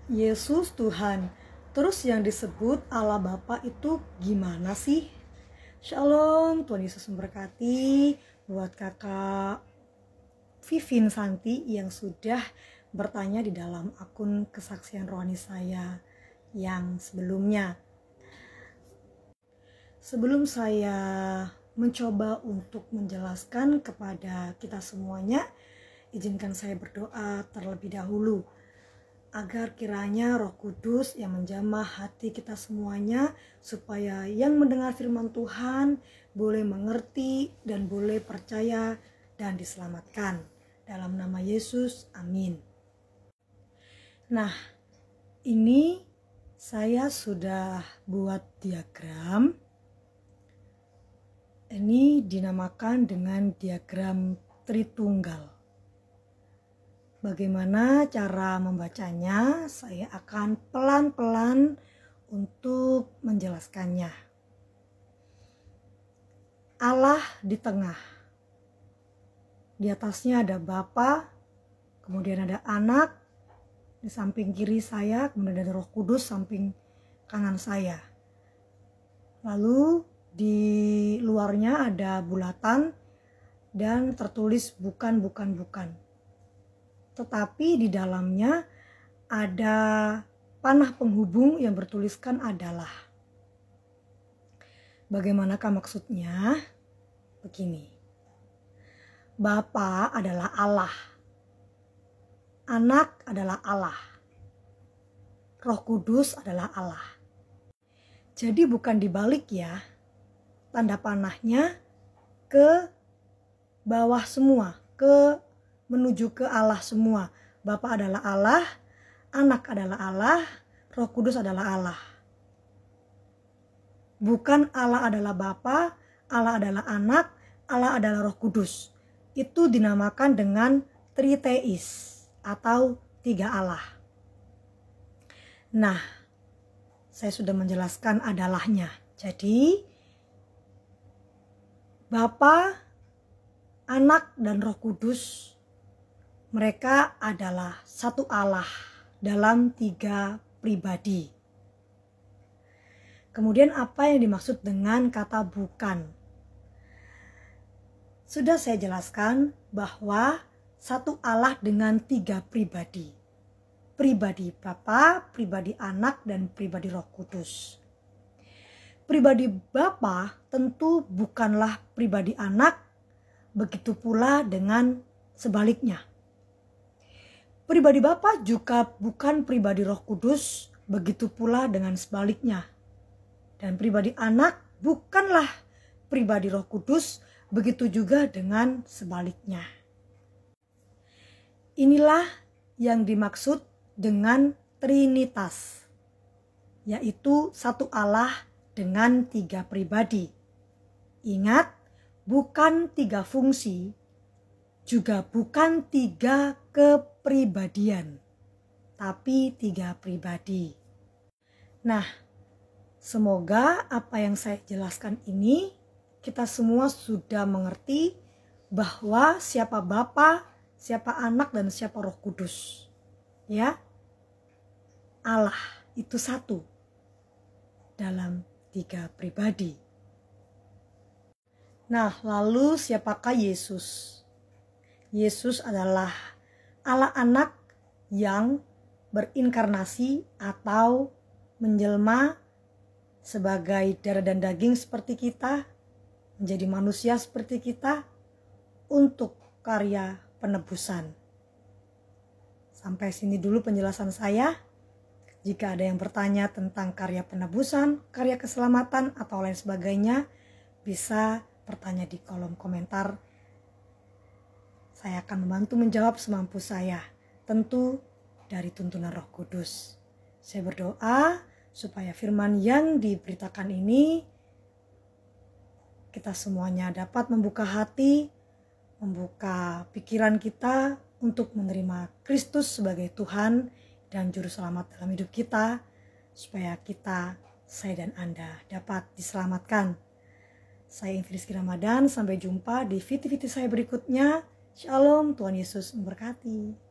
Yesus Tuhan. Terus yang disebut Allah Bapa itu gimana sih? Shalom, Tuhan Yesus memberkati buat kakak Vivin Santi yang sudah bertanya di dalam akun kesaksian rohani saya yang sebelumnya. Sebelum saya mencoba untuk menjelaskan kepada kita semuanya, izinkan saya berdoa terlebih dahulu agar kiranya Roh Kudus yang menjamah hati kita semuanya, supaya yang mendengar firman Tuhan boleh mengerti dan boleh percaya dan diselamatkan. Dalam nama Yesus, amin. Nah, ini saya sudah buat diagram. Ini dinamakan dengan diagram Tritunggal. Bagaimana cara membacanya? Saya akan pelan-pelan untuk menjelaskannya. Allah di tengah. Di atasnya ada Bapa, kemudian ada Anak, di samping kiri saya, kemudian ada Roh Kudus samping kanan saya. Lalu di luarnya ada bulatan dan tertulis bukan. Tetapi di dalamnya ada panah penghubung yang bertuliskan adalah. Bagaimanakah maksudnya? Begini. Bapa adalah Allah. Anak adalah Allah. Roh Kudus adalah Allah. Jadi bukan dibalik ya. Tanda panahnya ke bawah semua, menuju ke Allah semua. Bapa adalah Allah, Anak adalah Allah, Roh Kudus adalah Allah. Bukan Allah adalah Bapa, Allah adalah Anak, Allah adalah Roh Kudus. Itu dinamakan dengan triteis atau tiga Allah. Nah, saya sudah menjelaskan adalahnya. Jadi, Bapa, Anak, dan Roh Kudus, mereka adalah satu Allah dalam tiga pribadi. Kemudian apa yang dimaksud dengan kata bukan? Sudah saya jelaskan bahwa satu Allah dengan tiga pribadi. Pribadi Bapa, pribadi Anak, dan pribadi Roh Kudus. Pribadi Bapa tentu bukanlah pribadi Anak, begitu pula dengan sebaliknya. Pribadi Bapa juga bukan pribadi Roh Kudus, begitu pula dengan sebaliknya. Dan pribadi Anak bukanlah pribadi Roh Kudus, begitu juga dengan sebaliknya. Inilah yang dimaksud dengan Trinitas, yaitu satu Allah dengan tiga pribadi. Ingat, bukan tiga fungsi, juga bukan tiga kepribadian, tapi tiga pribadi. Nah, semoga apa yang saya jelaskan ini kita semua sudah mengerti bahwa siapa Bapa, siapa Anak, dan siapa Roh Kudus. Ya, Allah itu satu dalam tiga pribadi. Nah, lalu siapakah Yesus? Yesus adalah Allah Anak yang berinkarnasi atau menjelma sebagai darah dan daging seperti kita, menjadi manusia seperti kita untuk karya penebusan. Sampai sini dulu penjelasan saya. Jika ada yang bertanya tentang karya penebusan, karya keselamatan, atau lain sebagainya, bisa bertanya di kolom komentar. Saya akan membantu menjawab semampu saya, tentu dari tuntunan Roh Kudus. Saya berdoa supaya firman yang diberitakan ini kita semuanya dapat membuka hati, membuka pikiran kita untuk menerima Kristus sebagai Tuhan dan Juru Selamat dalam hidup kita, supaya kita, saya dan Anda dapat diselamatkan. Saya Infi Rizky Ramadan, sampai jumpa di video-video saya berikutnya. Shalom, Tuhan Yesus memberkati.